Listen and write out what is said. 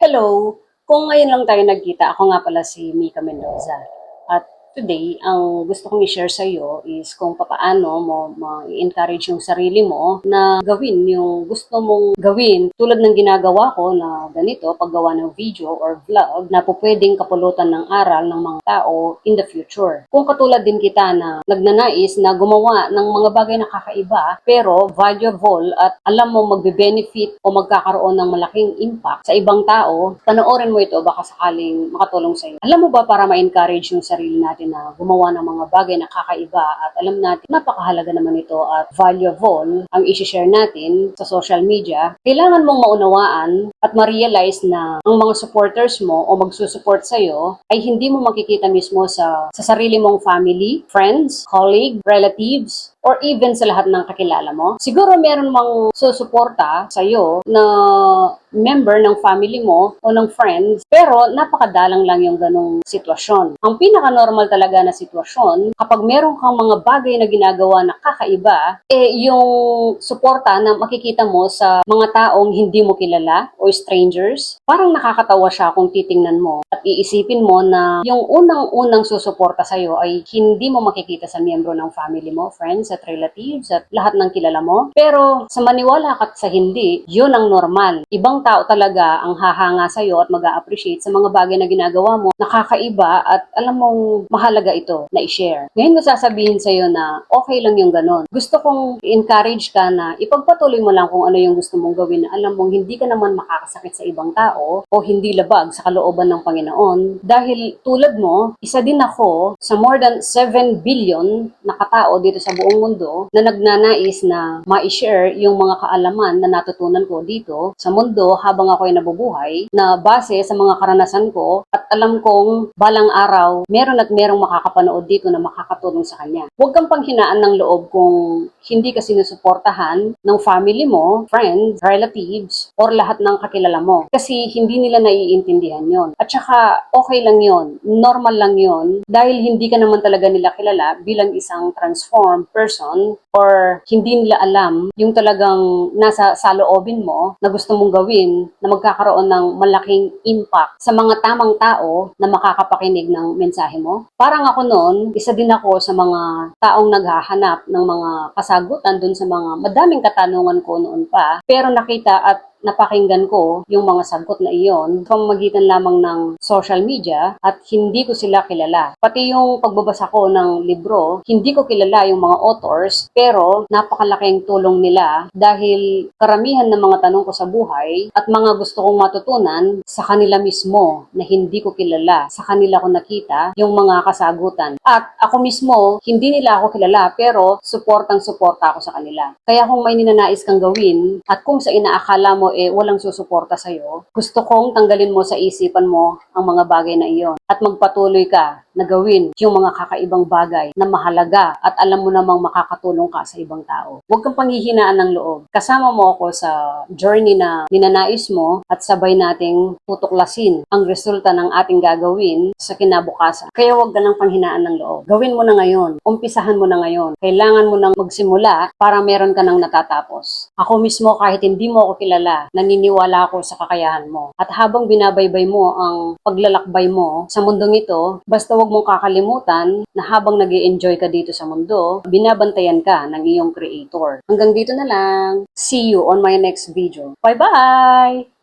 Hello! Kung ngayon lang tayo nagkita, ako nga pala si Mika Mendoza. At today, ang gusto kong i-share sa iyo is kung paano mo ma-encourage yung sarili mo na gawin yung gusto mong gawin. Tulad ng ginagawa ko na ganito, paggawa ng video or vlog na po pwedeng kapulutan ng aral ng mga tao in the future. Kung katulad din kita na nagnanais na gumawa ng mga bagay na kakaiba pero valuable at alam mo magbe-benefit o magkakaroon ng malaking impact sa ibang tao, panoorin mo ito baka sakaling makatulong sa iyo. Alam mo ba, para ma-encourage yung sarili natin na gumawa ng mga bagay na kakaiba at alam natin napakahalaga naman ito at valuable ang i-share natin sa social media, kailangan mong maunawaan at ma-realize na ang mga supporters mo o magsusupport sa'yo ay hindi mo makikita mismo sa sarili mong family, friends, colleague, relatives, or even sa lahat ng kakilala mo. Siguro meron mang susuporta sa'yo na member ng family mo o ng friends, pero napakadalang lang yung ganong sitwasyon. Ang pinaka-normal talaga na sitwasyon, kapag meron kang mga bagay na ginagawa na kakaiba, yung suporta na makikita mo sa mga taong hindi mo kilala o strangers, parang nakakatawa siya kung titingnan mo at iisipin mo na yung unang-unang susuporta sa'yo ay hindi mo makikita sa miyembro ng family mo, friends at relatives at lahat ng kilala mo. Pero sa maniwala ka sa hindi, yun ang normal. Ibang tao talaga ang hahanga sa'yo at mag-a-appreciate sa mga bagay na ginagawa mo, nakakaiba at alam mong mahalaga ito na i-share. Ngayon ko sasabihin sa'yo na okay lang yung ganon. Gusto kong i-encourage ka na ipagpatuloy mo lang kung ano yung gusto mong gawin na alam mong hindi ka naman makakasakit sa ibang tao o hindi labag sa kalooban ng Panginoon. Dahil tulad mo, isa din ako sa more than 7 billion na katao dito sa buong mundo na nagnanais na ma-share yung mga kaalaman na natutunan ko dito sa mundo habang ako ay nabubuhay na base sa mga karanasan ko at alam kong balang araw meron at merong makakapanood dito na makakatulong sa kanya. Huwag kang panghinaan ng loob kung hindi ka sinusuportahan ng family mo, friends, relatives, or lahat ng kakilala mo. Kasi hindi nila naiintindihan yon. At saka okay lang yon, normal lang yon, dahil hindi ka naman talaga nila kilala bilang isang transformed person or hindi nila alam yung talagang nasa saloobin mo na gusto mong gawin na magkakaroon ng malaking impact sa mga tamang tao na makakapakinig ng mensahe mo. Parang ako noon, isa din ako sa mga taong naghahanap ng mga kasagutan dun sa mga madaming katanungan ko noon pa, pero nakita at napakinggan ko yung mga sagot na iyon sa pamamagitan lamang ng social media at hindi ko sila kilala. Pati yung pagbabasa ko ng libro, hindi ko kilala yung mga authors, pero napakalaking tulong nila dahil karamihan ng mga tanong ko sa buhay at mga gusto kong matutunan sa kanila mismo na hindi ko kilala. Sa kanila ko nakita yung mga kasagutan. At ako mismo, hindi nila ako kilala, pero suportang-suporta ako sa kanila. Kaya kung may ninanais kang gawin at kung sa inaakala mo walang susuporta sa'yo, gusto kong tanggalin mo sa isipan mo ang mga bagay na iyon at magpatuloy ka na gawin yung mga kakaibang bagay na mahalaga at alam mo namang makakatulong ka sa ibang tao. Huwag kang panghihinaan ng loob. Kasama mo ako sa journey na ninanais mo at sabay nating tutuklasin ang resulta ng ating gagawin sa kinabukasan. Kaya huwag ka ng panghinaan ng loob. Gawin mo na ngayon. Umpisahan mo na ngayon. Kailangan mo nang magsimula para meron ka nang natatapos. Ako mismo, kahit hindi mo ako kilala, naniniwala ako sa kakayahan mo. At habang binabaybay mo ang paglalakbay mo sa mundong ito, basta huwag mong kakalimutan na habang nag-i-enjoy ka dito sa mundo, binabantayan ka ng iyong creator. Hanggang dito na lang. See you on my next video. Bye-bye!